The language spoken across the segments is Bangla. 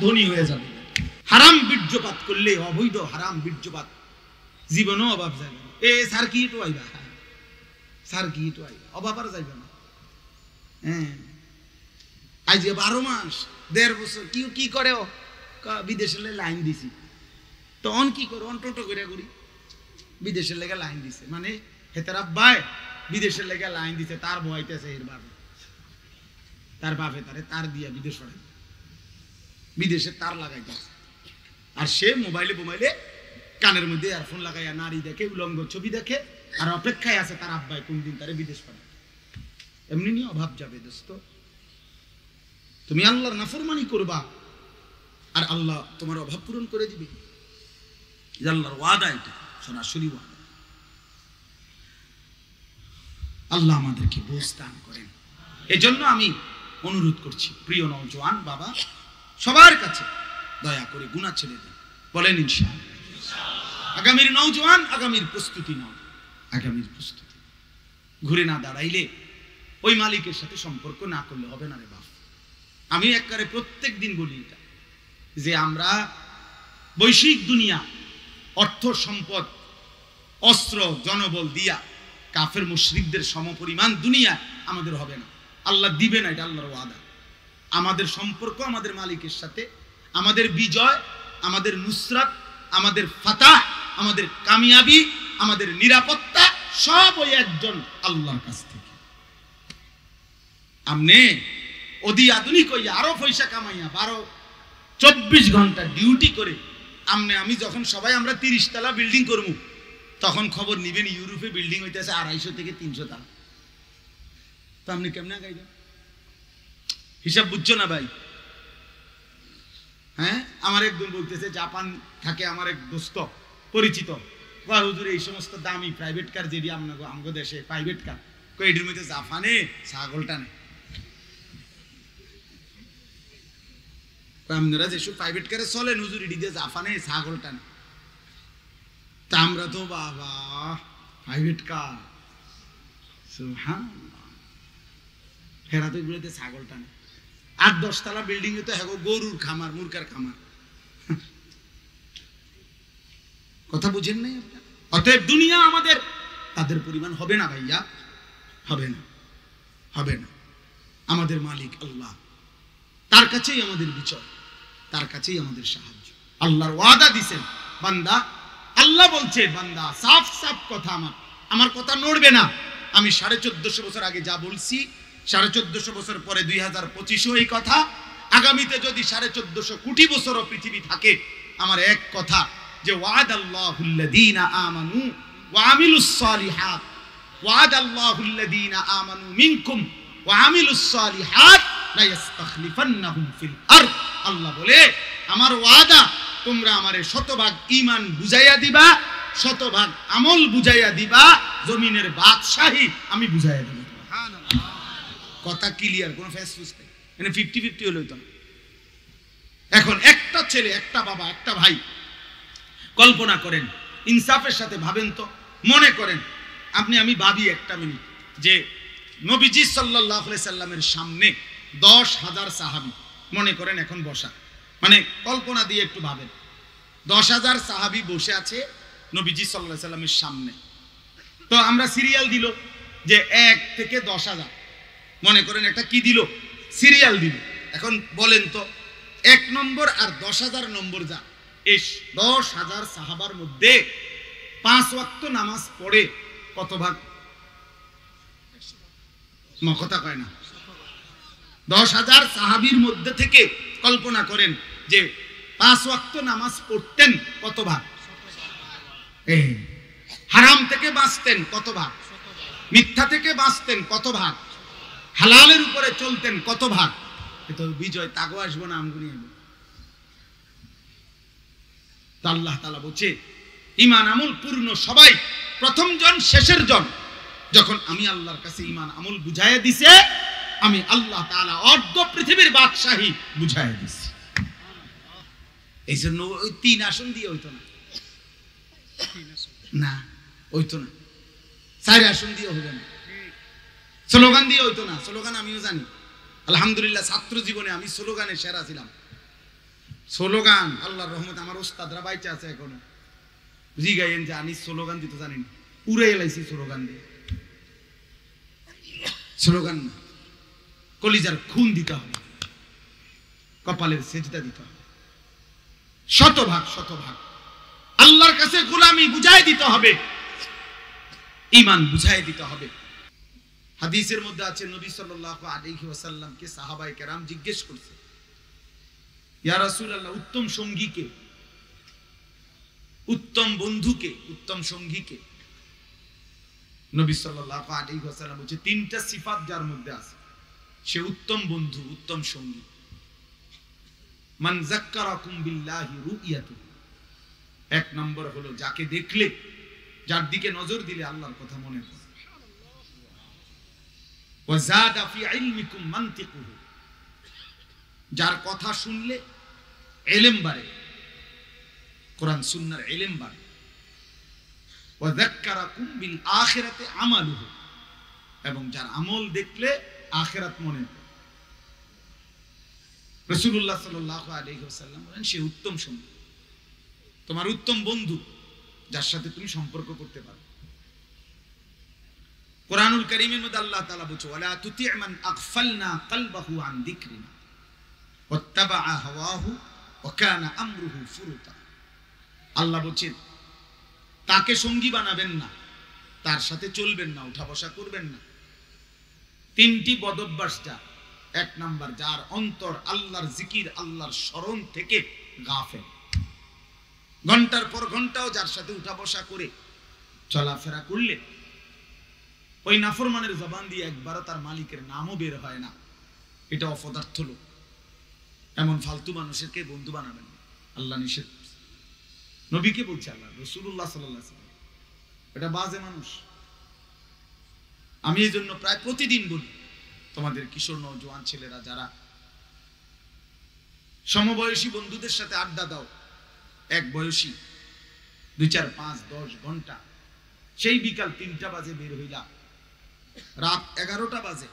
ধনী হয়ে যাবে। হারাম বীর্যপাত করলে, অবৈধ হারাম বীর্যপাত জীবনও অভাব যাবে না। স্যার কি একটু আইবা, স্যার কি একটু আইবা, অভাব আর যাইবে না। হ্যাঁ, আজ 12 মাস 1.5 বছর কি করে বিদেশের লাইন দিছি, তখন কি করো, টোটো করে করি বিদেশের লেগে লাইন দিছে, মানে হেতার আব্বাই বিদেশের লেগে লাইন দিছে, তার ভয়তেছে এর বাপে, তার বাপে তার দিয়া বিদেশ বিদেশে তার লাগাইতেছে, আর সে মোবাইলে কানের মধ্যে ইয়ারফোন লাগাইয়া নারী দেখে, উলঙ্গ ছবি দেখে, আর অপেক্ষায় আছে তার আব্বাই কোন দিন তারে বিদেশ পাঠায়। এমনি নিয়ে অভাব যাবে দোস্ত। তুমি আল্লাহর নাফরমানি করবা আর আল্লাহ তোমার অভাব পূরণ করে দিবে। আল্লাহর ওয়াদা, এটা সরাসরি ওয়াদা। আল্লাহ আমাদেরকে বুঝ দান করেন। এজন্য আমি অনুরোধ করছি প্রিয় নওজোয়ান বাবা, সবার কাছে দয়া করে গুনাহ ছেড়ে দিন, বলেন ইনশাআল্লাহ। আগামীর নওজোয়ান, আগামীর প্রস্তুতি নাও, আগামীর প্রস্তুতি। ঘুরে না দাঁড়াইলে ওই মালিকের সাথে সম্পর্ক না করলে হবে না রে বাপ। আমি একবারে প্রত্যেক দিন বলি এটা, যে আমরা বৈশ্বিক দুনিয়া, অর্থ সম্পদ, অস্ত্র জনবল দিয়া কাফের মুশরিকদের সমপরিমাণ দুনিয়া আমাদের হবে না, আল্লাহ দিবে না, এটা আল্লাহর ওয়াদা। আমাদের সম্পর্ক আমাদের মালিকের সাথে, আমাদের বিজয়, আমাদের নুসরাত, আমাদের ফাতাহ, আমাদের কামিয়াবি, আমাদের নিরাপত্তা সব ওই একজন আল্লাহর কাছ থেকে। আমনে অধি আধুনিক হইয়া আরো পয়সা কামাইয়া 12-24 ঘন্টা ডিউটি করে আমনে আমি যখন সবাই আমরা 30 তলা বিল্ডিং করবো, তখন খবর নিবেন ইউরোপে বিল্ডিং হইতেছে 250 থেকে 300 তলা। তো আপনি কেমনে গাইবেন? হিসাব বুঝছো না ভাই? হ্যাঁ, আমার একদম বলতেছে, জাপান থাকে আমার এক দোস্ত পরিচিত, হুজুর এই সমস্ত দামি প্রাইভেট কার যেটি আমগো দেশে প্রাইভেট কার, এটির মধ্যে জাপানে ছাগলটা নেই। আপনারা যেসব প্রাইভেট কারে চলেন হুজুর, এটি দিয়ে জাপানে ছাগলটা নেই। তা আমরা তো বাবা প্রাইভেট কার, হেরা তো এগুলোতে ছাগলটা নেই। 8-10 তলা বিল্ডিং এ তো হ্যাঁ গরুর খামার, মুরগার খামার। কথা বুঝেন নাই আপনার? অতএব দুনিয়া আমাদের তাদের পরিমাণ হবে না ভাইয়া, হবে না, হবে না। আমাদের মালিক আল্লাহ, তার কাছেই আমাদের বিচয়, তার কাছেই আমাদের সাহায্য। আল্লাহর ওয়াদা দিছেন বান্দা, আল্লাহ বলছে বান্দা সাফ সাফ কথা, আমার কথা নড়বে না। আমি 1450 বছর আগে যা বলছি, 1450 বছর পরে 2025 এই কথা, আগামীতে যদি 1450 কোটি বছরও পৃথিবী থাকে, আমার এক কথা, যে ওয়াদাল্লাহুল্লাযীনা আমানু ওয়া আমিলুস সালিহাত, ওয়াদাল্লাহুল্লাযীনা আমানু মিনকুম ওয়া আমিলুস সালিহাত লা ইস্তাখলিফান্নাহুম ফিল আরদ। আল্লাহ বলে আমার ওয়াদা, তোমরা আমারে শতভাগ ঈমান বুঝাইয়া দিবা, শতভাগ আমল বুঝাইয়া দিবা, জমিনের বাদশাহী আমি বুঝাইয়া দেব। সুবহানাল্লাহ। কথা ক্লিয়ার, কোনো ফেসফুস নেই, মানে 50-50 হলো তো। এখন একটা ছেলে, একটা বাবা, একটা ভাই, কল্পনা করেন, ইনসাফের সাথে ভাবেন তো, মনে করেন আপনি, আমি ভাবি একটা মিনিট, যে নবীজি সাল্লাল্লাহু আলাইহি সাল্লামের সামনে 10,000 সাহাবী মনে করেন এখন বসা, মানে কল্পনা দিয়ে একটু ভাবেন, 10,000 সাহাবী বসে আছে নবীজি সাল্লাল্লাহু আলাইহি সাল্লামের সামনে। তো আমরা সিরিয়াল দিল যে 1 থেকে 10,000, মনে করেন একটা কি দিল, সিরিয়াল দিল। এখন বলেন তো 1 নম্বর আর 10,000 নম্বর যা, এই 10,000 সাহাবার মধ্যে 5 ওয়াক্ত নামাজ পড়ে কত ভাগ? কথা কয় না। 10,000 সাহাবীর মধ্যে থেকে কল্পনা করেন যে 5 ওয়াক্ত নামাজ পড়তেন কত ভাগ? হারাম থেকে বাঁচতেন কত ভাগ? মিথ্যা থেকে বাঁচতেন কত ভাগ? হালালের উপরে চলতেন কত ভাগ? তো বিজয় তাগো আসবো না, আমগুনি আল্লাহ তাআলা বলছে ঈমান আমল পূর্ণ সবাই, প্রথম জন শেষের জন, যখন আমি আল্লাহর কাছে ঈমান আমল বুঝাইয়া দিছে, আমি আল্লাহ তাআলা অর্ধ পৃথিবীর বাদশাহী বুঝাইয়া দিছি। এই জন্য ওই 3 আসন দিয়ে হইতো না, না হইতো না, 4 আসন দিয়ে হবে না, স্লোগান দিয়ে হইতো না। স্লোগান আমিও জানি, আলহামদুলিল্লাহ ছাত্র জীবনে আমি স্লোগানে সেরা ছিলাম। স্লোগান আল্লাহর রহমত আমার ওস্তাদরা বাইচে আছে এখনো জিগাইয়েন যে আনিস স্লোগান দিতে জানেন উড়ে এলাইছি স্লোগান দিয়ে স্লোগান না কলিজার খুন দিতে হবে কপালের সেজদা দিতে হবে শতভাগ আল্লাহর কাছে গোলামি বুঝাই দিতে হবে ঈমান বুঝাই দিতে হবে হাদিসের মধ্যে আছে নবী সাল্লাল্লাহু আলাইহি ওয়াসাল্লামকে সাহাবায়ে কেরাম জিজ্ঞেস করছে ইয়া রাসূলুল্লাহ উত্তম সঙ্গীকে উত্তম বন্ধুকে উত্তম সঙ্গীকে নবী সাল্লাল্লাহু আলাইহি ওয়াসাল্লাম বলেছে তিনটা সিফাত যার মধ্যে আছে সে উত্তম বন্ধু উত্তম সঙ্গী মান যাক্কারাকুম বিল্লাহি রুইয়াতু এক নম্বর হলো যাকে দেখলে যার দিকে নজর দিলে আল্লাহর কথা মনে পড়ে ওয়া যাদা ফি ইলমিকুম মানতিকুহু যার কথা শুনলে ইলম বাড়ে কোরআন সুন্নাহর ইলম বাড়ে ওয়া যাক্কারাকুম বিল আখিরাতি আমালুহু এবং যার আমল দেখলে আখিরাত মনে পড়ে রাসূলুল্লাহ সাল্লাল্লাহু আলাইহি ওয়াসাল্লাম বলেন সে উত্তম সঙ্গী তোমার উত্তম বন্ধু যার সাথে তুমি সম্পর্ক করতে পারো কুরআনুল কারীমের মধ্যে আল্লাহ তাআলা বলেছে ওয়ালা তুতি' মান আগফালনা কলবাহু আন যিকরিনা ওয়াত্তাবা'a হাওয়াহু ওয়া কানা আমরুহু ফুরুতা আল্লাহ বলেন তাকে সঙ্গী বানাবেন না তার সাথে চলবেন না উঠা বসা করবেন না তিনটি বদঅভ্যাস যা এক নাম্বার যার অন্তর আল্লাহর জিকির আল্লাহর স্মরণ থেকে গাফেল ঘন্টার পর ঘন্টাও যার সাথে উঠা বসা করে চলাফেরা করলে ওই নাফরমানের জবান দিয়ে একবারও তার মালিকের নামও বের হয় না এটা অপদার্থ লোক এমন ফালতু মানুষকে বন্ধু বানাবেন আল্লাহ নিষেধ নবীকে বলছে আল্লাহ রাসূলুল্লাহ সাল্লাল্লাহু আলাইহি ওয়াসাল্লাম এটা বাজে মানুষ আমি এই জন্য প্রায় প্রতিদিন বলি তোমাদের কিশোর নওজোয়ান ছেলেরা যারা সমবয়সী বন্ধুদের সাথে আড্ডা দাও এক বয়সী 2 4 5 10 ঘন্টা সেই বিকাল 3টা বাজে বের হইলা রাত 11টা বাজে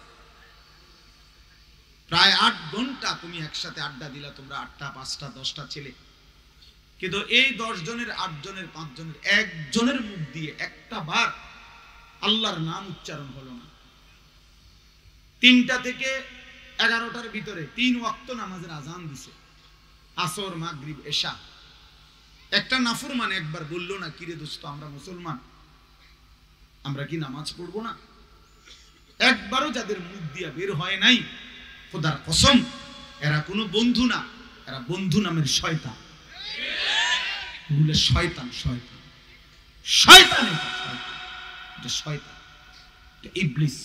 প্রায় 8 ঘন্টা তুমি একসাথে আড্ডা দিলা তোমরা 8টা 5টা 10টা ছেলে কিন্তু এই 10 জনের 8 জনের 5 জনের একজনের মুখ দিয়ে একটা বার আল্লাহর নাম উচ্চারণ হলো না 3টা থেকে 11টার ভিতরে 3 ওয়াক্ত নামাজের আজান দিছে আসর মাগরিব এশা একটা নাফরমান একবার বললো না কিরে দোস্ত আমরা মুসলমান আমরা কি নামাজ পড়বো না একবারও যাদের মুখ দিয়া বের হয় নাই খোদার কসম এরা কোনো বন্ধু না এরা বন্ধু নামের শয়তান বলে শয়তান শয়তান শয়তান এটা শয়তান এটা ইবলিস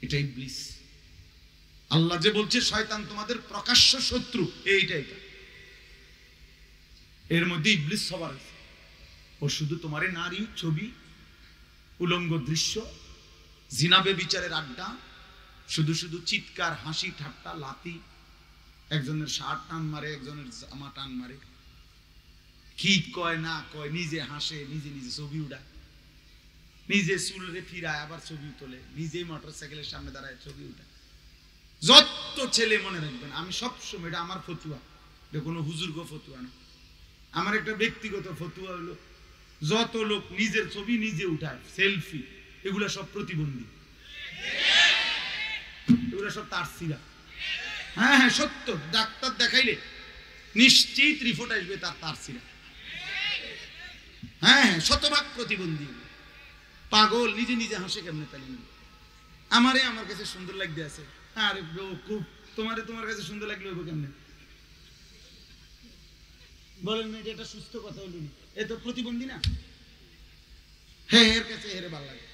এটা ইবলিস আল্লাহ যে বলছে শয়তান তোমাদের প্রকাশ্য শত্রু এইটা এটা এর মধ্যে ইবলিস সবার আছে ও শুধু তোমারে নারী ছবি উলঙ্গ দৃশ্য জিনাবে বিচারের আড্ডা শুধু শুধু চিৎকার হাসি ঠাট্টা লাতি একজনের শার্ট টান মারে একজনের জামা টান মারে কি কয় না কয় নিজে হাসে নিজে নিজে ছবি উড়ায় নিজে চুলরে ফিরায় আবার ছবি তোলে নিজেই মোটরসাইকেলের সামনে দাঁড়ায় ছবি উঠায় যত ছেলে মনে রাখবেন আমি সবসময় এটা আমার ফতুয়া এটা কোনো হুজুরগো ফতুয়া না আমার একটা ব্যক্তিগত ফতুয়া হলো যত লোক নিজের ছবি নিজে উঠায় সেলফি এগুলা সব প্রতিবন্ধী এগুলা সব তারসিরা হ্যাঁ হ্যাঁ সত্য ডাক্তার দেখাইলে নিশ্চিত রিপোর্ট আসবে তার তারসিরা হ্যাঁ হ্যাঁ শতভাগ প্রতিবন্ধী পাগল নিজে নিজে হাসে কেমনে তালি আমারে আমার কাছে সুন্দর লাগতে আছে আরে খুব তোমারে তোমার কাছে সুন্দর লাগলে ওইব কেমনে বলেন না এটা সুস্থ কথা হলো এ তো প্রতিবন্ধী না হ্যাঁ এর কাছে হেরে ভালো লাগে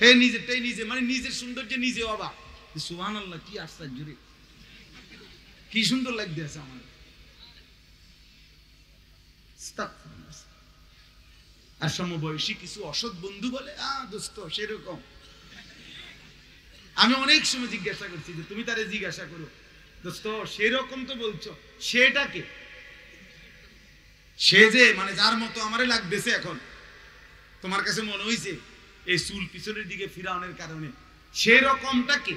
হে নিজেরটাই নিজে মানে নিজের সৌন্দর্য নিজে অবাক সুবহানাল্লাহ কি আশ্চর্য রে কি সুন্দর লাগতে আছে আমার আর সমবয়সী কিছু অসৎ বন্ধু বলে দোস্ত সেরকম আমি অনেক সময় জিজ্ঞাসা করছি যে তুমি তারে জিজ্ঞাসা করো দোস্ত সেরকম তো বলছো সেটাকে সে যে মানে যার মতো আমারে লাগতেছে এখন তোমার কাছে মনে হইছে এই চুল পিছনের দিকে ফিরানোর কারণে সেরকমটা কে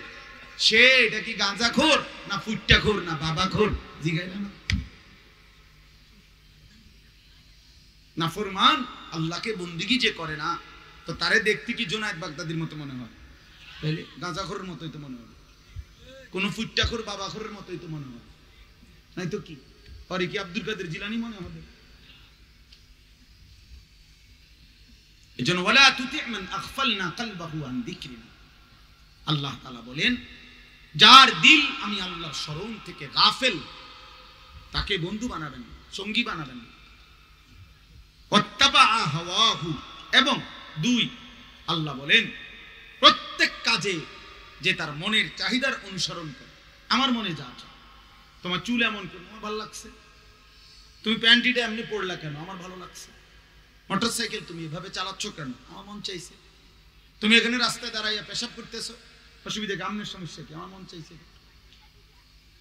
সে এটা কি গাঁজাখোর না ফুট্টাখোর না বাবাখোর জিগাইলা না? নাফরমান আল্লাহকে বন্দিগি যে করে না, তো তারে দেখতে কি জোনায়েদ বাগদাদির মতো মনে হয়? তাহলে গাঁজাখোরের মতোই তো মনে হবে, কোন ফুট্টাখোর বাবাখোরের মতোই তো মনে হয়, নাই তো কি? পরে কি আব্দুল কাদের জিলানী মনে হবে? এজন্য ওয়ালা তুতি মান আগফালনা কলবাহু আন যিকরিনা, আল্লাহ তাআলা বলেন যার দিল আমি আল্লাহর স্মরণ থেকে গাফেল, তাকে বন্ধু বানাবেন, সঙ্গী বানাবেন। ওয়াত্তাবা হাওয়াহু, এবং 2 আল্লাহ বলেন প্রত্যেক কাজে যে তার মনের চাহিদার অনুসরণ করে। আমার মনে যা চায়, তোমার চুল এমন কেন, আমার ভালো লাগছে, তুমি প্যান্টিটা এমনি পড়লা কেন, আমার ভালো লাগছে, মোটরসাইকেল তুমি এভাবে চালাচ্ছ কেন, আমার মন চাইছে, তুমি এখানে রাস্তায় দাঁড়াইয়া পেশাব করতেছো, অসুবিধা কি, আমনের সমস্যা কি, আমার মন চাইছে,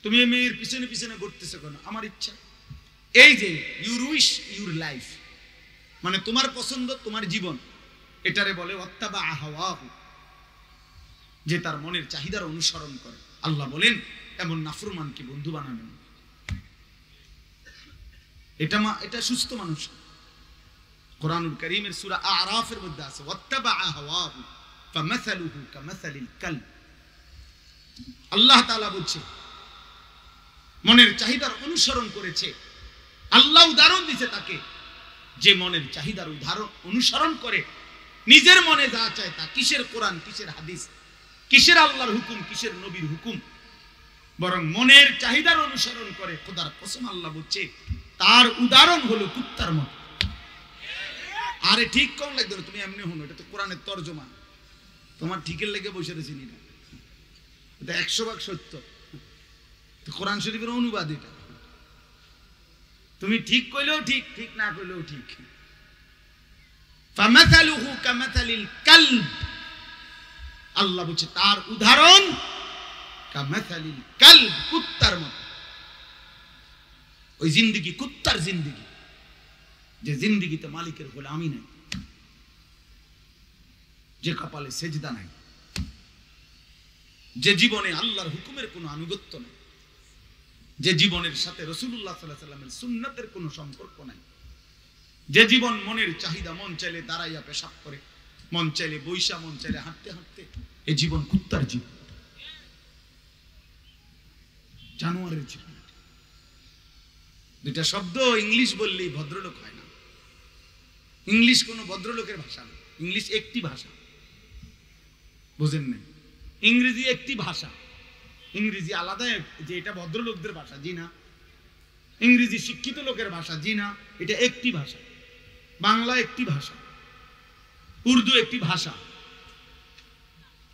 তুমি এই মেয়ের পিছনে পিছনে ঘুরতেছো কেন, আমার ইচ্ছা। এই যে ইউর উইশ ইউর লাইফ, মানে তোমার পছন্দ তোমার জীবন, এটারে বলে ওয়াত্তাবা হাওয়াহু, যে তার মনের চাহিদার অনুসরণ করে। আল্লাহ বলেন এমন নাফরমানকে বন্ধু বানাবেন। এটা সুস্থ মানুষ। কোরআনুল কারীমের সূরা আরাফের মধ্যে আছে ওয়াত্তাবা হাওয়াহু ফামাসালুহু কামাসালিল কালব। আল্লাহ তাআলা বলছে মনের চাহিদার অনুসরণ করেছে, আল্লাহ উদাহরণ দিয়েছে তাকে, যে মনের চাহিদার অনুসরণ করে, নিজের মনে যা চায় তা, কিসের কোরআন, কিসের হাদিস, কিসের আল্লাহর হুকুম, কিসের নবীর হুকুম, বরং মনের চাহিদার অনুসরণ করে, খোদার কসম আল্লাহ বলছে তার উদাহরণ হলো কুত্তার মতো। আরে ঠিক কম লাগবে না, তুমি এমনি হনো, এটা তো কোরআনের তরজমা, তোমার ঠিকের লেগে বসে রয়েছে না, এটা 100% সত্য, কোরআন শরীফের অনুবাদ এটা, তুমি ঠিক কইলেও ঠিক, ঠিক না কইলেও ঠিক। ফামাসালুহু কামাসালিল কালব, আল্লাহ বলছে তার উদাহরণ কামাসালিল কালব, কুত্তার মতো। ওই জিন্দেগি কুত্তার জিন্দেগি, যে জিন্দেগিতে মালিকের গোলামি নাই, যে কপালে সেজদা নাই, যে জীবনে আল্লাহর হুকুমের কোনো আনুগত্য নাই, যে জীবনের সাথে রাসূলুল্লাহ সাল্লাল্লাহু আলাইহি ওয়াসাল্লামের সুন্নাতের কোনো সম্পর্ক নাই, যে জীবন মনের চাহিদা, মন চাইলে দাঁড়াইয়া পেশাব করে, মন চাইলে বৈশা, মন চাইলে হাঁটতে হাঁটতে, এই জীবন কুত্তার জীবন, জানোয়ারের জীবন। দুইটা শব্দ ইংলিশ বললেই ভদ্রলোক হয় না, ইংলিশ কোনো ভদ্রলোকের ভাষা না, ইংলিশ একটি ভাষা, বুঝেন না? ইংরেজি একটি ভাষা, ইংরেজি আলাদা, যে এটা ভদ্রলোকদের ভাষা, জি না। ইংরেজি শিক্ষিত লোকের ভাষা, জি না। এটা একটি ভাষা, বাংলা একটি ভাষা, উর্দু একটি ভাষা,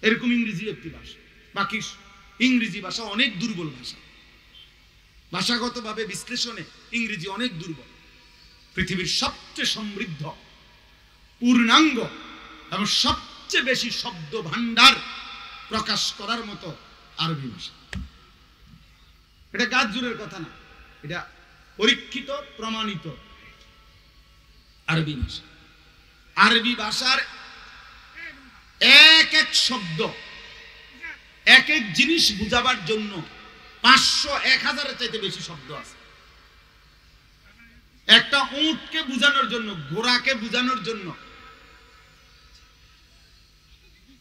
এরকম ইংরেজি একটি ভাষা। বাকি ইংরেজি ভাষা অনেক দুর্বল ভাষা, ভাষাগতভাবে বিশ্লেষণে ইংরেজি অনেক দুর্বল। পৃথিবীর সবচেয়ে সমৃদ্ধ, পূর্ণাঙ্গ এবং সবচেয়ে বেশি শব্দ ভান্ডার প্রকাশ করার মতো আরবি ভাষা। এটা গাছ জোরের কথা না, এটা পরীক্ষিত প্রমাণিত আরবি ভাষা। আরবি ভাষার এক এক শব্দ, এক এক জিনিস বুঝাবার জন্য 500-1000-এর চাইতে বেশি শব্দ আছে। একটা উটকে বোঝানোর জন্য, ঘোড়াকে বোঝানোর জন্য,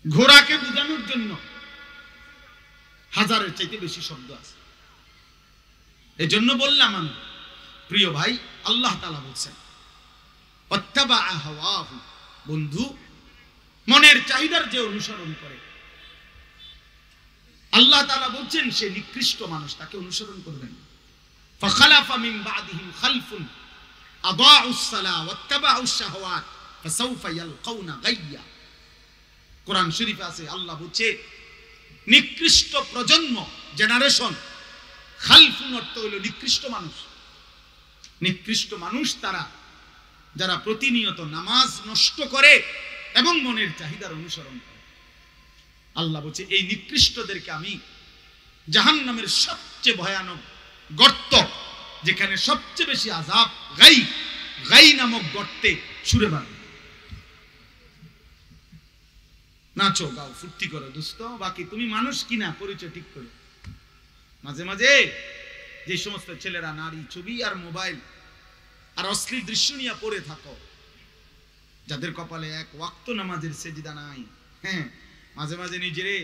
ঘোড়াকে বোঝানোর জন্য 1000-এর চাইতে বেশি শব্দ আছে। এজন্য বললাম আমি, প্রিয় ভাই, আল্লাহ তাআলা বলছেন ওয়াত্তাবা হাওয়াহু, বন্ধু মনের চাহিদার যে অনুসরণ করে, আল্লাহ তাআলা বলছেন সে নিকৃষ্ট মানুষ, তাকে অনুসরণ করবেন। ফাখালাফা মিন বাদিহিম খালফুন আদাউস সালাহ ওয়াত্তাবাউশ শাহওয়াত ফাসাউফা ইয়ালকাউনা গায়্যা। কোরআন শরীফে আছে, আল্লাহ বলছে নিকৃষ্ট প্রজন্ম, জেনারেশন, খালফুন অর্থ হলো নিকৃষ্ট মানুষ। নিকৃষ্ট মানুষ তারা যারা প্রতিনিয়ত নামাজ নষ্ট করে এবং মনের চাহিদার অনুসরণ করে। আল্লাহ বলছে এই নিকৃষ্টদেরকে আমি জাহান্নামের সবচেয়ে ভয়ানক গর্ত, যেখানে সবচেয়ে বেশি আযাব, গাই নামক গর্তে ছুঁড়ে মারব। নাচো গাও ফুর্তি করো দোস্ত, বাকি তুমি মানুষ কিনা পরিচয় ঠিক করো। মাঝে মাঝে যে সমস্ত ছেলেরা নারী ছবি আর মোবাইল আর অশ্লীল দৃশ্য নিয়ে পড়ে থাকো, যাদের কপালে এক ওয়াক্ত নামাজের সেজদা নাই, হ্যাঁ, মাঝে মাঝে নিজেরে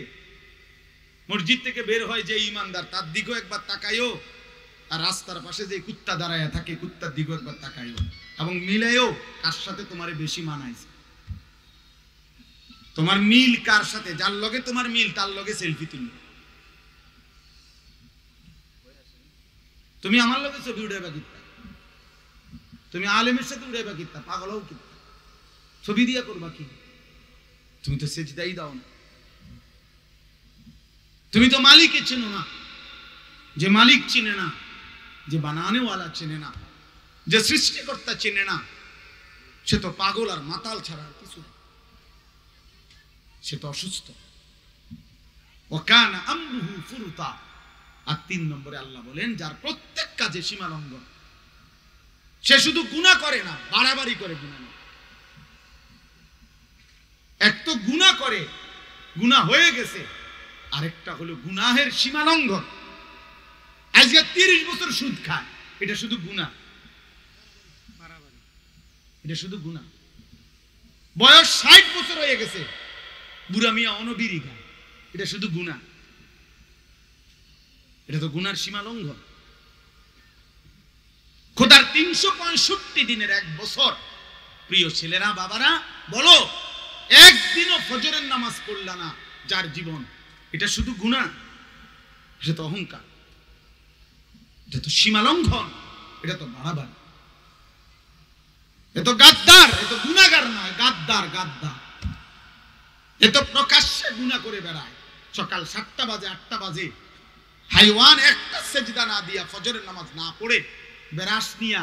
মসজিদ থেকে বের হয় যে ইমানদার তার দিকেও একবার তাকাইও, আর রাস্তার পাশে যে কুত্তা দাঁড়ায় থাকে কুত্তার দিকেও একবার তাকাইও, এবং মিলাইও কার সাথে তোমার বেশি মানাইছে। তোমার মিল কার সাথে, যার লগে তোমার মিল তার লগে সেলফি তুলবে। তুমি আমার লগে ছবি উঠাইবা কিত্তা, তুমি আলেমের সাথে উঠাইবা কিত্তা, পাগল হও কিত্তা, ছবি দিয়া করবা কি? তুমি তো সেজদাই দাও না। তুমি তো মালিককে চেনো না। যে মালিক চিনে না, যে বানানেওয়ালা চেনে না, যে সৃষ্টিকর্তা চেনে না, সে তো পাগল আর মাতাল ছাড়া আর কিছু, সে তো অসুস্থ। ওয়াকানা আমরুহু ফুরতা। আর 3 নম্বরে আল্লাহ বলেন যার প্রত্যেক কাজে সীমা লঙ্ঘন, সে শুধু গুনাহ করে না, বাড়াবাড়ি করে গুনাহ না। এক তো গুনাহ করে, গুনাহ হয়ে গেছে, আরেকটা হলো গুনাহের সীমা লঙ্ঘন। আজকে 30 বছর সুদ খায়, এটা শুধু গুনাহ, এটা শুধু গুনাহ। বয়স 60 বছর হয়ে গেছে, বুড়া মিয়া অনবিরি খায়, এটা শুধু গুনাহ, এটা তো গুনার সীমা লঙ্ঘন। খোদার 365 দিনের 1 বছর, প্রিয় ছেলেরা বাবারা বলো, একদিনও ফজরের নামাজ পড়লা না যার জীবন, এটা শুধু গুনাহ, এটা তো অহংকার, এটা তো সীমা লঙ্ঘন, এটা তো বাড়াবাড়ি, এ তো গাদ্দার, এ তো গুনাহগার নয়, গাদ্দার, গাদ্দার। এ তো প্রকাশ্যে গুনাহ করে বেড়ায়। সকাল 7টা বাজে 8টা বাজে হাইওয়ান একটা সেজদা না দিয়া ফজরের নামাজ না পড়ে বেরাস নিয়া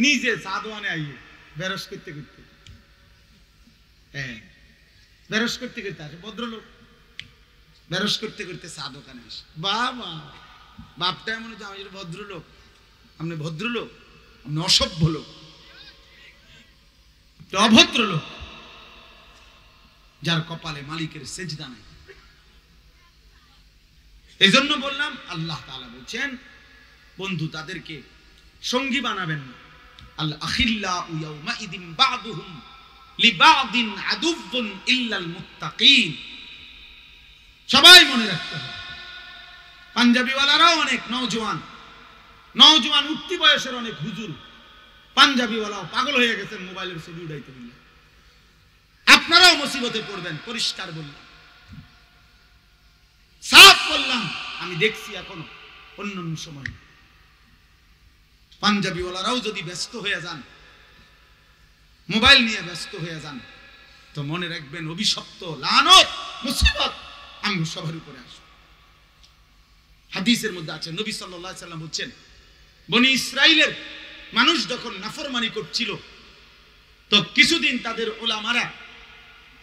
নিজে সাদওয়ানে আইয়ে বেরস করতে করতে, হ্যাঁ, বেরস করতে করতে আসে ভদ্রলোক, বেরস করতে করতে চা দোকানে আসে। বাবা, বাপটা এমন হচ্ছে আমি ভদ্রলোক, আপনি ভদ্রলোক, আপনি অসভ্য লোক, অভদ্র লোক, যার কপালে মালিকের সেজদা নাই। এই জন্য বললাম, আল্লাহ তাআলা বলছেন বন্ধু তাদেরকে সঙ্গী বানাবেন না। আল আখিল্লাউ ইয়াউমাইদিন বা'দুহুম লিবা'দিন আদুউন ইল্লাল মুত্তাকিন। সবাই মনে রাখতে হবে, পাঞ্জাবিওয়ালারাও অনেক নওজোয়ান, নওজোয়ান উঠতি বয়সের অনেক হুজুর, পাঞ্জাবিওয়ালাও পাগল হয়ে গেছেন মোবাইলের ছবি উঠাইতে বললে। আপনারাও মুসিবতে পড়বেন, পরিষ্কার বললাম, সাফ বললাম। আমি দেখছি এখনো অন্যান্য সময় পাঞ্জাবিওয়ালারাও যদি ব্যস্ত হয়ে যান, মোবাইল নিয়ে ব্যস্ত হয়ে যান, তো মনে রাখবেন অভিশপ্ত, লানত, মুসিবত আমি সবার উপরে আসবে। হাদিসের মধ্যে আছে, নবী সাল্লাল্লাহু আলাইহি সাল্লাম বলছেন, বনি ইসরাইলের মানুষ যখন নাফরমানি করছিল, তো কিছুদিন তাদের উলামারা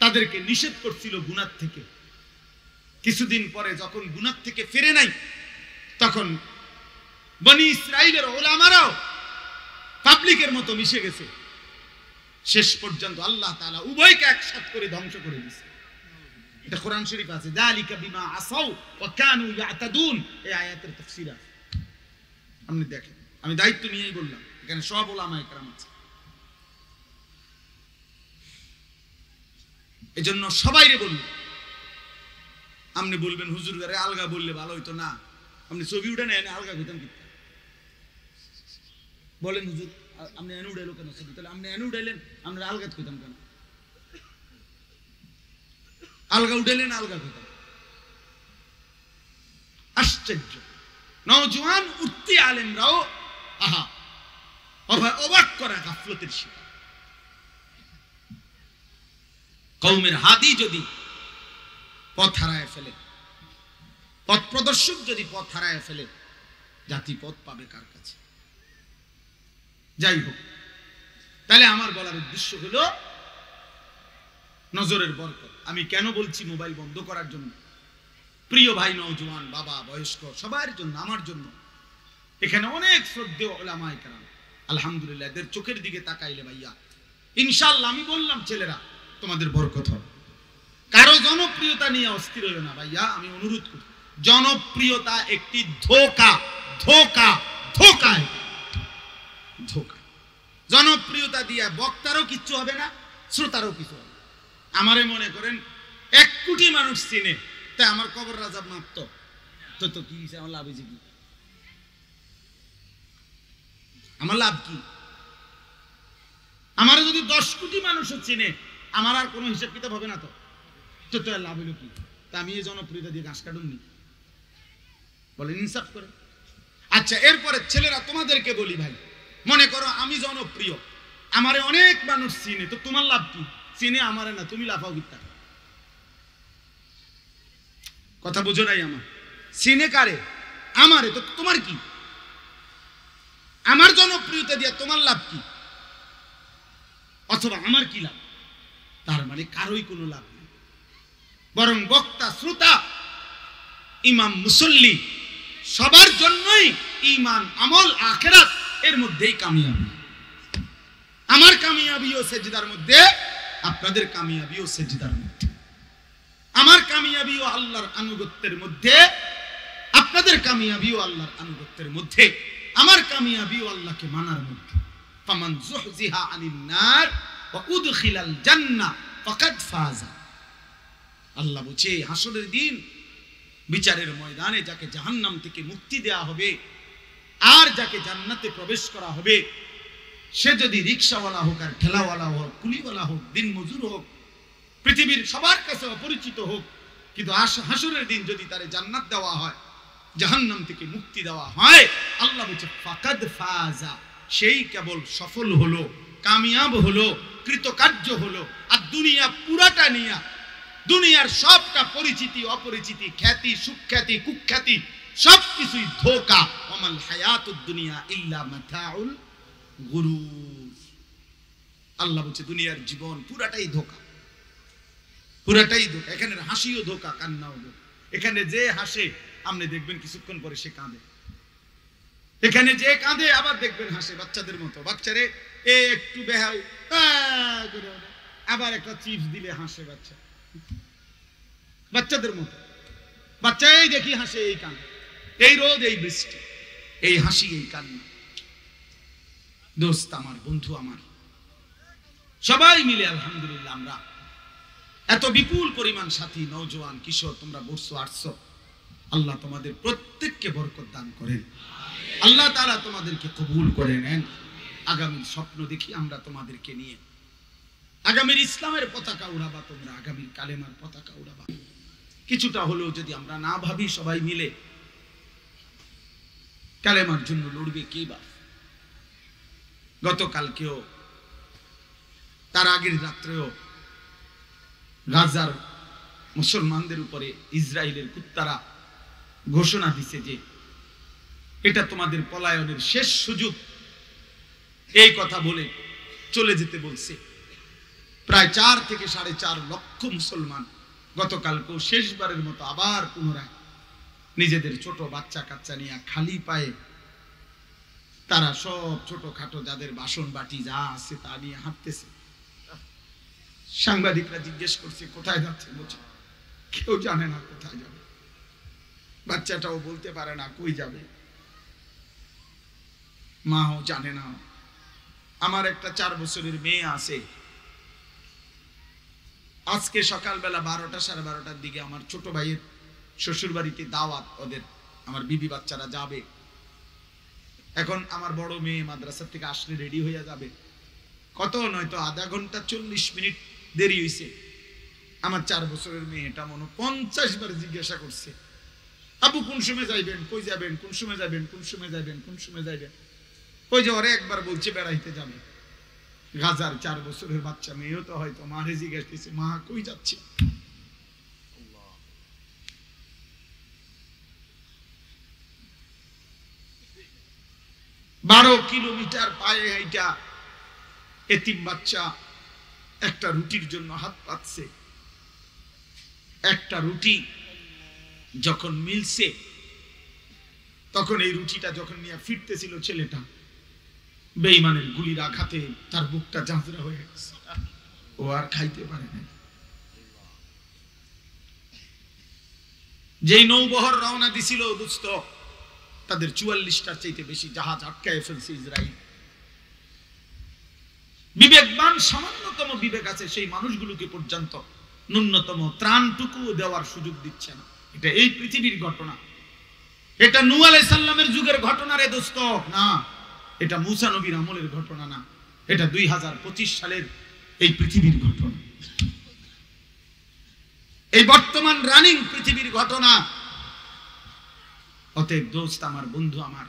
তাদেরকে নিষেধ করছিল গুনাহ থেকে। কিছুদিন পরে যখন গুনাহ থেকে ফিরে নাই, তখন বনি ইসরাইলের উলামারাও পাবলিকের মতো মিশে গেছে। শেষ পর্যন্ত আল্লাহ তাআলা উভয়কে একসাথে করে ধ্বংস করে দিয়েছে। এটা কোরআন শরীফ আছে, যালিকা বিমা আসাউ ওয়া কানু ইয়াতাদুন, এই আয়াতের তাফসীর আছে। আপনি দেখেন, আমি দায়িত্ব নিয়েই বললাম, এখানে সব উলামায়ে কেরাম আছে। এজন্য সবাইরে বলল, আপনি বলবেন হুজুর গারে আলগা বললে ভালো হইতো না, আপনি ছবি উঠে নেন, আলগা কইতাম কি বলেন হুজুর, আপনি এনে উঠাইলো কেন ছবি? তাহলে আপনি এনে উঠাইলেন, আমরা আলগাত কইতাম কেন? আলগা উঠাইলেন, আলগা কইতাম। আশ্চর্য, নওজোয়ান উঠতি আলেমরাও আহা অবাক করা গাফলতের শিকার। কওমের হাদি যদি পথ হারায় ফেলে, পথ প্রদর্শক যদি পথ হারায় ফেলে, জাতি পথ পাবে কার কাছে? যাই হোক, তাহলে আমার বলার উদ্দেশ্য হলো নজরের বরকত। আমি কেন বলছি মোবাইল বন্ধ করার জন্য? প্রিয় ভাই নওজোয়ান, বাবা, বয়স্ক, সবার জন্য, আমার জন্য। এখানে অনেক শ্রদ্ধেয় উলামায়ে কেরাম, আলহামদুলিল্লাহ, এদের চোখের দিকে তাকাইলে ভাইয়া ইনশাআল্লাহ, আমি বললাম ছেলেরা তোমাদের বরকত হবে। কারো জনপ্রিয়তা নিয়ে অস্থির হইও না ভাইয়া, আমি অনুরোধ করি। জনপ্রিয়তা একটি ধোঁকা, ধোঁকা, ধোঁকা, ধোঁকা। জনপ্রিয়তা দিয়া বক্তারও কিচ্ছু হবে না, শ্রোতারও কিছু হবে। আমারে মনে করেন 1 কোটি মানুষ চিনে, তাই আমার কবর রাজাব মাত্র তো কি আমার লাভ হয়েছে কি? আমার লাভ কি? আমার যদি 10 কোটি মানুষও চিনে, আমার আর কোনো হিসাব কিতাব হবে না। তো তো লাভ হইল কি? তা আমি এই জনপ্রিয়তা দিয়ে ঘাস কাটুননি, বলেন ইনসাফ করে। আচ্ছা, এরপরে ছেলেরা তোমাদেরকে বলি ভাই, মনে করো আমি জনপ্রিয়, আমারে অনেক মানুষ চিনে, তো তোমার লাভ কি? চিনে আমারে না, তুমি লাফাও বিত্তা। কথা বুঝো নাই আমার? চিনে কারে? আমারে, তো তোমার কি? আমার জনপ্রিয়তা দিয়ে তোমার লাভ কি? অথবা আমার কি লাভ? তার মানে কারোই কোনো লাভ নেই, বরং বক্তা, শ্রোতা, ইমাম, মুসল্লি সবার জন্যই ঈমান, আমল, আখিরাত এর মধ্যেই কামিয়াবি। আমার কামিয়াবিও সেজদার মধ্যে, আপনাদের কামিয়াবিও সেজদার মধ্যে। আমার কামিয়াবিও আল্লাহর আনুগত্যের মধ্যে, আপনাদের কামিয়াবিও আল্লাহর আনুগত্যের মধ্যে। আমার কামিয়াবিও আল্লাহকে মানার মধ্যে। ফামান যুহজিহা আনিন নার ওয়া উদখিলাল জান্নাহ ফাকাদ ফাজা। আল্লাহ বলছে হাসরের দিন বিচারের ময়দানে যাকে জাহান্নাম থেকে মুক্তি দেয়া হবে আর যাকে জান্নাতে প্রবেশ করা হবে, সে যদি রিকশাওয়ালা হোক আর ঠেলাওয়ালা হোক, কুলিওয়ালা হোক, দিন মজুর হোক, পৃথিবীর সবার কাছে অপরিচিত হোক, কিন্তু হাসরের দিন যদি তারে জান্নাত দেওয়া হয়, জাহান্নাম থেকে মুক্তি দেওয়া হয়, আল্লাহ বলছে ফাকাদ ফাজা, সেই কেবল সফল হলো, কামিয়াব হলো, কৃতকার্য হলো। আর দুনিয়া পুরাটা নিয়া, দুনিয়ার সবটা পরিচিতি, অপরিচিতি, খ্যাতি, সুখ্যাতি, কুখ্যাতি সবকিছুই ধোঁকা। ওয়ামাল হায়াতুদ দুনিয়া ইল্লা মাতাউল গুরুর। আল্লাহ বলছে দুনিয়ার জীবন পুরাটাই ধোঁকা, পুরাটাই ধোঁকা। এখানে হাসিও ধোঁকা, কান্নাও ধোঁকা। এখানে যে হাসে আপনি দেখবেন কিছুক্ষণ পরে সে কাঁদে, এখানে যে কাঁদে আবার দেখবেন হাসে, বাচ্চাদের মতো। বাচ্চারে একটু বেহাই আবার একটা চিপস দিলে হাসে বাচ্চা, বাচ্চাদের মতো। বাচ্চা এই দেখি হাসে, এই কাঁদে, এই রোদ, এই বৃষ্টি, এই হাসি, এই কান্না। দোস্ত আমার, বন্ধু আমার, সবাই মিলে আলহামদুলিল্লাহ আমরা এত বিপুল পরিমাণ সাথী, নওজোয়ান, কিশোর তোমরা বসছো, আসছো। আল্লাহ তোমাদের প্রত্যেককে বরকত দান করেন, আল্লাহ তাআলা তোমাদেরকে কবুল করে নেন। আগামীর স্বপ্ন দেখি আমরা তোমাদেরকে নিয়ে। আগামীর ইসলামের পতাকা উড়াবা তোমরা, আগামীর কালেমার পতাকা উড়াবা। কিছুটা হলেও যদি আমরা না ভাবি সবাই মিলে, কালেমার জন্য লড়বে কে বা? গতকালকেও, তার আগের রাত্রেও গাজার মুসলমানদের উপরে ইসরায়েলের কুত্তারা ঘোষণা দিছে যে এটা তোমাদের পলায়নের শেষ সুযোগ, এই কথা বলে চলে যেতে বলছে। প্রায় 4 থেকে 4.5 লক্ষ মুসলমান গতকালকেও শেষবারের মতো আবার পুনরায় নিজেদের ছোট বাচ্চা কাচ্চা নিয়ে খালি পায়ে, তারা সব ছোটখাটো যাদের বাসন বাটি যা আছে তা নিয়ে হাঁটতেছে। সাংবাদিকরা জিজ্ঞেস করছে কোথায় যাচ্ছে, বলছে কেউ জানে না কোথায় যাবে, বাচ্চাটাও বলতে পারে না কই যাবে, মাও জানে না। আমার একটা 4 বছরের মেয়ে আছে, আজকে সকালবেলা 12টা 12:30টার দিকে আমার ছোট ভাইয়ের শ্বশুর বাড়িতে দাওয়াত, ওদের আমার বিবি বাচ্চারা যাবে। এখন আমার বড় মেয়ে মাদ্রাসা থেকে আসলে রেডি হয়ে যাবে, কত নয়তো আধা ঘন্টা 40 মিনিট দেরি হয়েছে। আমার 4 বছরের মেয়েটা মনে 50 বার জিজ্ঞাসা করছে, আবু কোন সময় যাইবেন, কই যাবেন, কোন সময় যাবেন, কোন সময় যাবেন, কোন সময় যাইবেন। ওই যে ওরে একবার বলছে বেড়াইতে যাবে। গাজার 4 বছরের বাচ্চা মেয়েও তো হয়তো মারে জিজ্ঞাসা, মা কই যাচ্ছে। 12 কিলোমিটার পায়ে হাইটা এতিম বাচ্চা একটা রুটির জন্য হাত পাতছে। একটা রুটি যখন মিলছে, তখন এই রুটিটা যখন নিয়ে ফিরতেছিল ছেলেটা, বেঈমানের গুলির আঘাতে তার বুকটা ঝাঁঝরা হয়ে গেছে, ও আর খাইতে পারে না। যেই নৌবহর রওনা দিছিল দোস্ত, তাদের 44টার চাইতে বেশি জাহাজ আটকায় ফেলছে ইসরায়েল। বিবেকবান সামান্যতম বিবেক আছে সেই মানুষগুলোকে পর্যন্ত ন্যূনতম ত্রাণটুকু দেওয়ার সুযোগ দিচ্ছে না। এটা এই পৃথিবীর ঘটনা। এটা নূহ আলাইহিস সালামের যুগের ঘটনা রে দোস্ত, না। এটা মূসা নবীর আমলের ঘটনা না। এটা 2025 সালের এই পৃথিবীর ঘটনা, এই বর্তমান রানিং পৃথিবীর ঘটনা। অতএব দোস্ত আমার, বন্ধু আমার,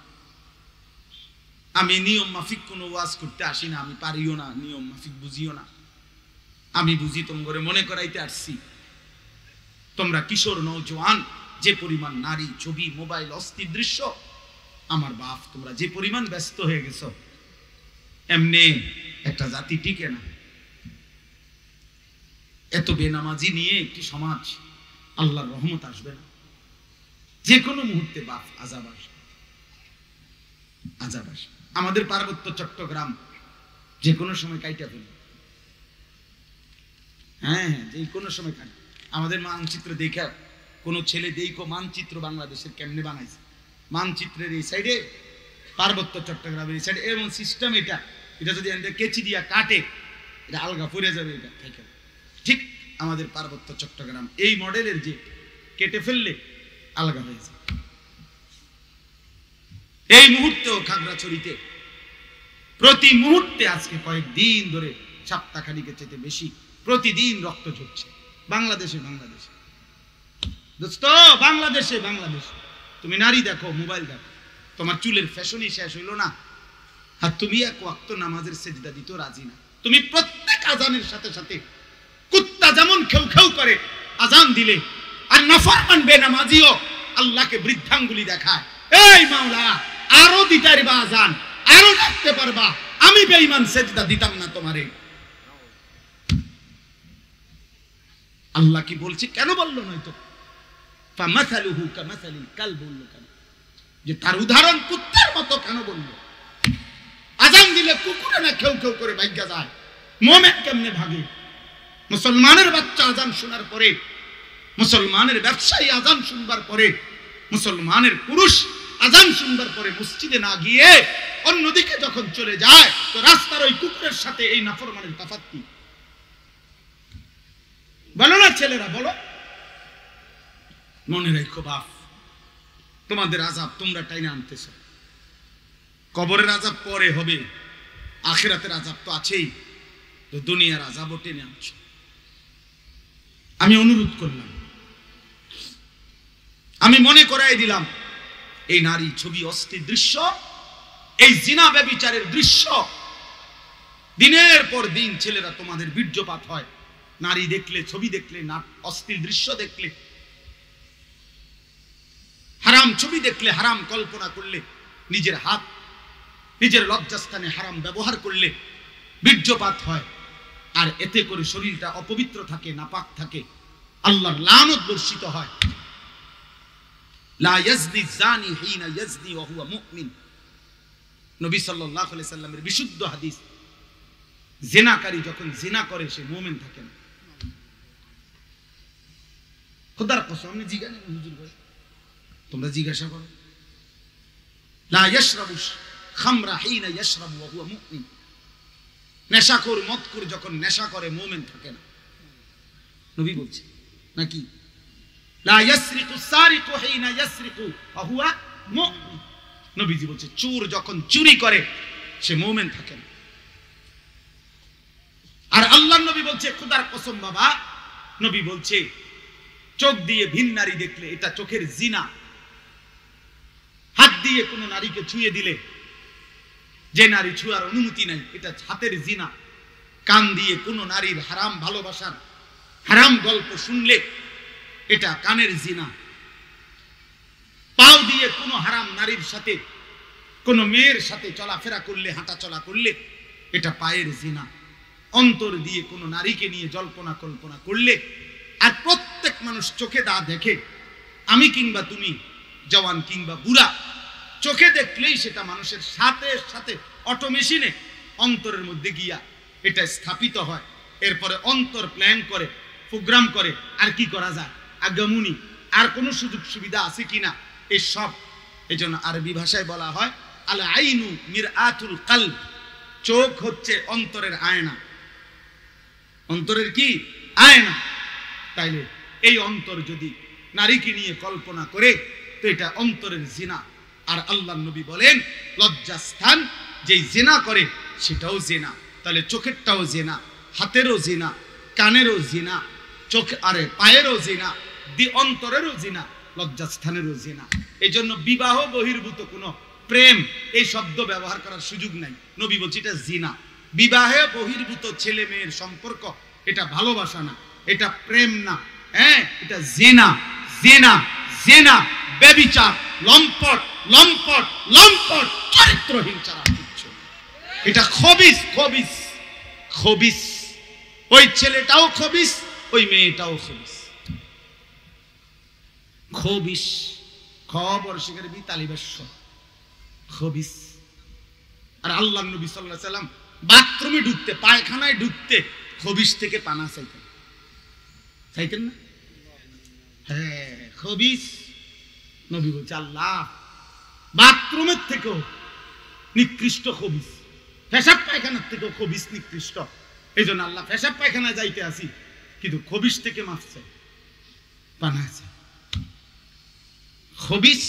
আমি নিয়ম মাফিক কোনো ওয়াজ করতে আসি না, আমি পারিও না, নিয়ম মাফিক বুঝিও না। আমি বুঝি তোমরা মনে করাইতে আসছি। তোমরা কিশোর নওজোয়ান যে পরিমাণ নারী, ছবি, মোবাইল, অস্থির দৃশ্য, আমার বাপ তোমরা যে পরিমাণ ব্যস্ত হয়ে গেছো, এমনি একটা জাতি টিকে না। এত বেনামাজি নিয়ে একটি সমাজ, আল্লাহর রহমত আসবে না। যে কোনো মুহূর্তে বাপ আযাব আসবে, আযাব আসবে। আমাদের পার্বত্য চট্টগ্রাম যে কোনো সময় কাইটা ফেলবে। হ্যাঁ, যে কোনো সময় কাটে। আমাদের মানচিত্র দেখা কোনো ছেলে দেখো মানচিত্র বাংলাদেশের কেমনে বানাইছে, মানচিত্রের এই সাইডে পার্বত্য চট্টগ্রামের এই সাইডে এমন সিস্টেম, এটা যদি কেচি দিয়া কাটে এটা আলগা পড়ে যাবে। এটা থেকে ঠিক আমাদের পার্বত্য চট্টগ্রাম এই মডেলের, যে কেটে ফেললে আলগা হয়ে যায়। এই মুহূর্তেও খাগড়াছড়িতে প্রতি মুহূর্তে আজকে কয়েকদিন ধরে, সপ্তাহখানিকের চাইতে বেশি, প্রতিদিন রক্ত ঝরছে বাংলাদেশে। দোস্ত বাংলাদেশে তুমি নারী দেখো, মোবাইল দেখো, তোমার চুলের ফ্যাশনই শেষ হইল না, আর তুমি এক ওয়াক্ত নামাজের সেজদা দিতে রাজি না। তুমি প্রত্যেক আজানের সাথে সাথে কুত্তা যেমন খেউ খেউ করে আজান দিলে, আর নাফরমান বেনামাজিও আল্লাহকে বৃদ্ধাঙ্গুলি দেখায়, এই মাওলা আরো দিতে পারবা আজান, আরো ডাকতে পারবা, আমি বেঈমান সেজদা দিতাম না তোমারে। আল্লাহ কি বলছে? কেন বললো নয়তো? ফামাসালুহু কামাসালিল কালব, বললো কেন? যে তার উদাহরণ কুত্তার মতো কেন বললো? আজান দিলে কুকুরে না খেউ খেউ করে ভাগ্যা যায়, মুমিন কেমনে ভাগে? মুসলমানের বাচ্চা আজান শোনার পরে, মুসলমানের ব্যবসায়ী আজান শুনবার পরে, মুসলমানের পুরুষ আজান শুনবার পরে মসজিদে না গিয়ে অন্যদিকে যখন চলে যায়, তো রাস্তার ওই কুকুরের সাথে এই নাফরমানের তফাৎ কি? বলো না ছেলেরা, বলো। মনে রাখো বাপ, তোমাদের আযাব তোমরা টাইনা আনতেছ। কবরের আযাব পরে হবে, আখিরাতের আযাব তো আছেই, তো দুনিয়ার আযাবও টেনে আনছো। আমি অনুরোধ করলাম, আমি মনে করাই দিলাম, এই নারী, ছবি, অস্থির দৃশ্য, এই জিনা ব্যভিচারের দৃশ্য, দিনের পর দিন ছেলেরা তোমাদের বীর্যপাত হয় নারী দেখলে, ছবি দেখলে, অস্থির দৃশ্য দেখলে, হারাম ছবি দেখলে, হারাম কল্পনা করলে, নিজের হাত নিজের লজ্জাস্থানে হারাম ব্যবহার করলে বীর্যপাত হয়। আর এতে করে শরীরটা অপবিত্র থাকে, নাপাক থাকে, আল্লাহর লানত বর্ষিত হয়। লা ইয়াজনি জানি হিনা ইয়াজনি ওয়া হুয়া মুমিন, নবী সাল্লাল্লাহু আলাইহি সাল্লামের বিশুদ্ধ হাদিস। জিনাকারী যখন জিনা করে সে মুমিন থাকে না। খোদার কসম, আমি জিজ্ঞাসা করি হুজুর ভাই, তোমরা জিজ্ঞাসা করো, লা ইয়াশরাবু খামরা হিনা ইয়াশরাবু ওয়া হুয়া মুমিন, নেশাখোর মদখোর যখন নেশা করে মুমিন থাকে না, নবী বলছে নাকি? লা ইয়াসরিকু সারিকু হিনা ইয়াসরিকু ওয়া হুয়া মুমিন, নবীজি বলছে চোর যখন চুরি করে সে মুমিন থাকে না। আর আল্লাহর নবী বলছে, খোদার কসম বাবা, নবী বলছে চোখ দিয়ে ভিন নারী দেখলে এটা চোখের জিনা। হাত দিয়ে কোন নারীকে ছুঁয়ে দিলে, যে নারী ছুঁয়ার অনুমতি নাই, এটা হাতের জিনা। কান দিয়ে কোন নারীর হারাম ভালোবাসার হারাম গল্প শুনলে এটা কানের জিনা। পাও দিয়ে কোন হারাম নারীর সাথে, কোন মেয়ের সাথে চলাফেরা করলে, হাঁটা চলা করলে এটা পায়ের জিনা। অন্তর দিয়ে কোন নারীকে নিয়ে জল্পনা কল্পনা করলে, আর প্রত্যেক মানুষ চোখে দা দেখে, আমি কিংবা তুমি, জওয়ান কিংবা বুড়া, চোখে দেখলেই সেটা মানুষের সাথে সাথে অটোমেশিনে অন্তরের মধ্যে গিয়া এটা স্থাপিত হয়। এরপরে অন্তর প্ল্যান করে, প্রোগ্রাম করে, আর কি করা যায়, আগামুনি আর কোনো সুযোগ সুবিধা আছে কিনা, এই সব। এই জন্য আরবি ভাষায় বলা হয় আল আইনু মিরআতুল কলব, চোখ হচ্ছে অন্তরের আয়না। অন্তরের কি আয়না। তাইলে এই অন্তর যদি নারীকে নিয়ে কল্পনা করে তো এটা অন্তরের জিনা। আর আল্লাহর নবী বলেন লজ্জাস্থান যেই জিনা করে সেটাও জিনা। তাহলে চোখেরটাও জিনা, হাতেরও জিনা, কানেরও জিনা, চোখ আরে পায়েরও জিনা, অন্তরেরও জিনা, লজ্জাস্থানেরও জিনা। এই জন্য বিবাহ বহির্ভূত কোনো প্রেম এই শব্দ ব্যবহার করার সুযোগ নাই। নবী বলছে এটা জিনা। বিবাহে বহির্ভূত ছেলে মেয়ের সম্পর্ক এটা ভালোবাসা না, এটা প্রেম না, হ্যাঁ এটা জিনা। জিনা জিনা ব্যভিচার, লম্পট লম্পট লম্পট, চরিত্রহীন ছাড়া কিছু। এটা খবিস খবিস খবিস। ওই ছেলেটাও খবিস, ওই মেয়েটাও খবিস। খবিস খবর শিকার বি তালিবাস্য খবিস। আর আল্লাহ নবী সাল্লাল্লাহু আলাইহি সাল্লাম বাথরুমে ঢুকতে, পায়খানায় ঢুকতে খবিস থেকে পানা চাইতেন, চাইতেন না? হ্যাঁ খবিস। নবী বলছে আল্লাহ বাথরুমের থেকেও নিকৃষ্ট খবিস, পেশাব পায়খানার থেকেও খবিস নিকৃষ্ট। এই জন্য আল্লাহ পেশাব পায়খানায় যাইতে আসি, কিন্তু খবিস থেকে মাফ চাই, পানা চাই। খবিস।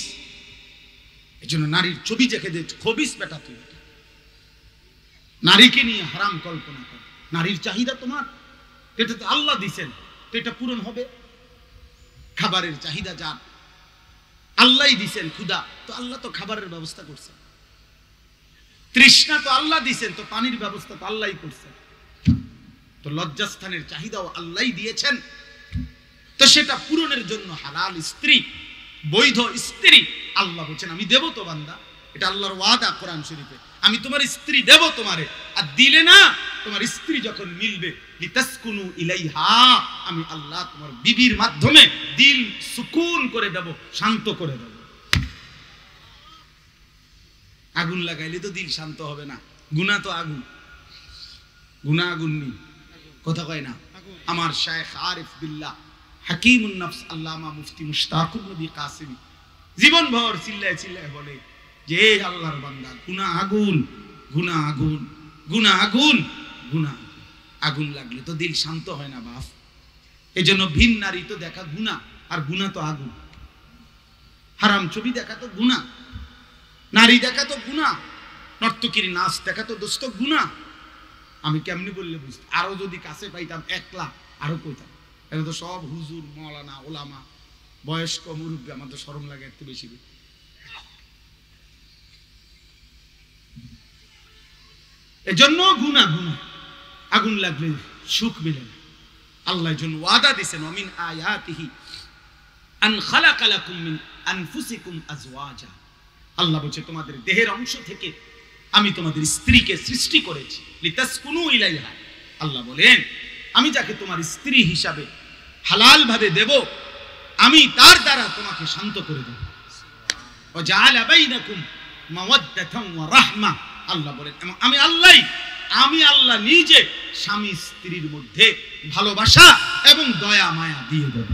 এই জন্য নারীর ছবি দেখে যে খবিস বেটা তুই, নারীকে নিয়ে হারাম কল্পনা কর। নারীর চাহিদা তোমার, এটা তো আল্লাহ দিছেন, তো এটা পূরণ হবে। খাবারের চাহিদা যার আল্লাহই দিছেন, ক্ষুধা তো আল্লাহ তো খাবারের ব্যবস্থা করছেন। তৃষ্ণা তো আল্লাহ দিছেন, তো পানির ব্যবস্থা তো আল্লাহই করছেন। তো লজ্জাস্থানের চাহিদাও আল্লাহই দিয়েছেন, তো সেটা পূরণের জন্য হালাল স্ত্রী, বৈধ স্ত্রী আল্লাহ বলছেন আমি দেব তো বান্দা। এটা আল্লাহর ওয়াদা কোরআন শরীফে, আমি তোমার স্ত্রী দেব তোমারে। আর দিলে না, তোমার স্ত্রী যখন মিলবে লিতাসকুনু ইলাইহা, আমি আল্লাহ তোমার বিবির মাধ্যমে দিল সুকুন করে দেব, শান্ত করে দেব। আগুন লাগাইলে তো দিল শান্ত হবে না। গুনাহ তো আগুন, গুনাহ আগুন নেই, কথা কয় না। আমার শায়েখ আরিফ বিল্লাহ হাকিমুন নফস আল্লামা মুফতি মুশতাকুর নবী কাসিমি জীবন ভর চিল্লায় চিল্লায় বলে যে আল্লাহর বান্দা গুনাহ আগুন, গুনাহ আগুন, গুনাহ আগুন, গুনাহ আগুন লাগলে তো দিল শান্ত হয় না বাপ। এই জন্য ভিন নারী তো দেখা গুনাহ, আর গুনাহ তো আগুন। হারাম ছবি দেখা তো গুনাহ, নারী দেখা তো গুনাহ, নর্তকীর নাচ দেখা তো দোস্ত গুনাহ। আমি কেমনি বললে বুঝতে, আরো যদি কাছে পাইতাম একলা আরো কইতাম। এখন তো সব হুজুর মৌলানা ওলামা বয়স্ক মুরব্বী, আমার তো শরম লাগে একটু বেশি। এজন্য গুনাহ গুনাহ, আগুন লাগলে সুখ মিলে না। আল্লাহর জন্য ওয়াদা দিয়েছেন ওমিন আয়াতিহি আন খালাকা লাকুম মিন আনফুসিকুম আজওয়াজা। আল্লাহ বলছে তোমাদের দেহের অংশ থেকে আমি তোমাদের স্ত্রীকে সৃষ্টি করেছি লিতাসকুনু ইলাইহা। আল্লাহ বলেন আমি যাকে তোমার স্ত্রী হিসাবে হালাল ভাবে দেব, আমি তার দ্বারা তোমাকে শান্ত করে দেব। ওয়া জাআলা বাইনাকুম মাওয়াদ্দাতান ওয়া রাহমা। আল্লাহ বলেন আমি আল্লাহ নিজে স্বামী স্ত্রীর মধ্যে ভালোবাসা এবং দয়া মায়া দিয়ে দেব।